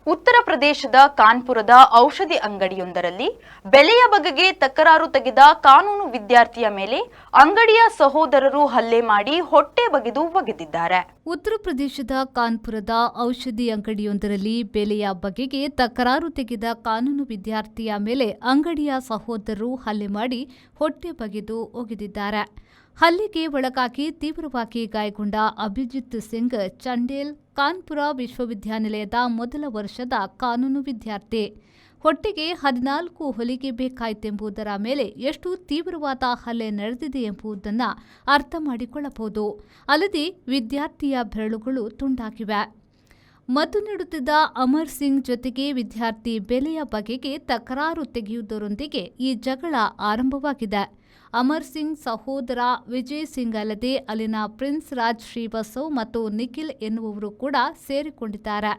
ಉತ್ತರ ಪ್ರದೇಶದ ಕಾನ್ಪುರದ ಔಷಧಿ ಅಂಗಡಿಯೊಂದರಲ್ಲಿ ಬೆಲೆಯ ಬಗೆಗೆ ತಕರಾರು ತೆಗೆದ ಕಾನೂನು ವಿದ್ಯಾರ್ಥಿಯ ಮೇಲೆ ಅಂಗಡಿಯ ಸಹೋದರರು ಹಲ್ಲೆ ಮಾಡಿ ಹೊಟ್ಟೆ ಬಗೆದು ಒಗೆದಿದ್ದಾರೆ. ಉತ್ತರ ಪ್ರದೇಶದ ಕಾನ್ಪುರದ ಔಷಧಿ ಅಂಗಡಿಯೊಂದರಲ್ಲಿ ಬೆಲೆಯ ಬಗೆಗೆ ತಕರಾರು ತೆಗೆದ ಕಾನೂನು ವಿದ್ಯಾರ್ಥಿಯ ಮೇಲೆ ಅಂಗಡಿಯ ಸಹೋದರರು ಹಲ್ಲೆ ಮಾಡಿ ಹೊಟ್ಟೆ ಬಗೆದು ಒಗೆದಿದ್ದಾರೆ. ಹಲ್ಲೆಗೆ ಒಳಗಾಗಿ ತೀವ್ರವಾಗಿ ಗಾಯಗೊಂಡ ಅಭಿಜಿತ್ ಸಿಂಗ್ ಚಂಡೇಲ್ ಕಾನ್ಪುರ ವಿಶ್ವವಿದ್ಯಾನಿಲಯದ ಮೊದಲ ವರ್ಷದ ಕಾನೂನು ವಿದ್ಯಾರ್ಥಿ. ಹೊಟ್ಟೆಗೆ 14 ಹೊಲಿಗೆ ಬೇಕಾಯಿತೆಂಬುದರ ಮೇಲೆ ಎಷ್ಟು ತೀವ್ರವಾದ ಹಲ್ಲೆ ನಡೆದಿದೆ ಎಂಬುದನ್ನು ಅರ್ಥ ಮಾಡಿಕೊಳ್ಳಬಹುದು. ಅಲ್ಲದೆ ವಿದ್ಯಾರ್ಥಿಯ ಬೆರಳುಗಳು ತುಂಡಾಗಿವೆ. ಮದ್ದು ನೀಡುತ್ತಿದ್ದ ಅಮರ್ ಸಿಂಗ್ ಜೊತೆಗೆ ವಿದ್ಯಾರ್ಥಿ ಬೆಲೆಯ ಬಗೆಗೆ ತಕರಾರು ತೆಗೆಯುವುದರೊಂದಿಗೆ ಈ ಜಗಳ ಆರಂಭವಾಗಿದೆ. ಅಮರ್ ಸಿಂಗ್ ಸಹೋದರ ವಿಜಯ್ ಸಿಂಗ್ ಅಲ್ಲದೆ ಅಲ್ಲಿನ ಪ್ರಿನ್ಸ್ ರಾಜ್ ಶ್ರೀವತ್ಸವ್ ಮತ್ತು ನಿಖಿಲ್ ಎನ್ನುವವರು ಕೂಡ ಸೇರಿಕೊಂಡಿದ್ದಾರೆ.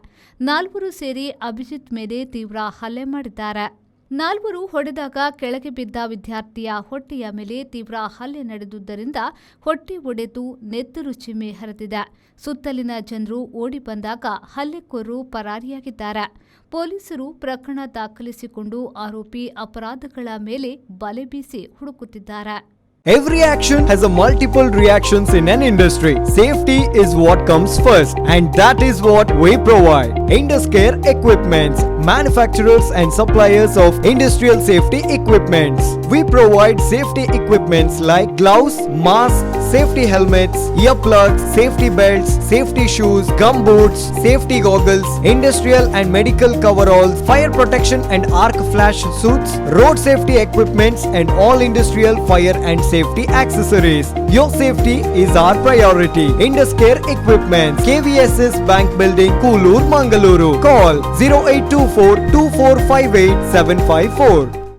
ನಾಲ್ವರು ಸೇರಿ ಅಭಿಜಿತ್ ಮೇಲೆ ತೀವ್ರ ಹಲ್ಲೆ ಮಾಡಿದ್ದಾರೆ. ನಾಲ್ವರು ಹೊಡೆದಾಗ ಕೆಳಗೆ ಬಿದ್ದ ವಿದ್ಯಾರ್ಥಿಯ ಹೊಟ್ಟೆಯ ಮೇಲೆ ತೀವ್ರ ಹಲ್ಲೆ ನಡೆದುದರಿಂದ ಹೊಟ್ಟೆ ಒಡೆದು ನೆತ್ತರು ಚಿಮ್ಮೆ ಹರಿದಿದೆ. ಸುತ್ತಲಿನ ಜನರು ಓಡಿ ಬಂದಾಗ ಹಲ್ಲೆಕೋರರು ಪರಾರಿಯಾಗಿದ್ದಾರೆ. ಪೊಲೀಸರು ಪ್ರಕರಣ ದಾಖಲಿಸಿಕೊಂಡು ಆರೋಪಿ ಅಪರಾಧಗಳ ಮೇಲೆ ಬಲೆ ಬೀಸಿ ಹುಡುಕುತ್ತಿದ್ದಾರೆ. Every action has a multiple reactions in an industry. Safety is what comes first, and that is what we provide. Induscare Equipments, manufacturers and suppliers of industrial safety equipments. We provide safety equipments like gloves, masks, safety helmets, earplugs, safety belts, safety shoes, gum boots, safety goggles, industrial and medical coveralls, fire protection and arc flash suits, road safety equipments, and all industrial fire and safety accessories. Your safety is our priority. Induscare Equipments, KVSS Bank Building, Koolur, Mangaluru. Call 0824 2458 754.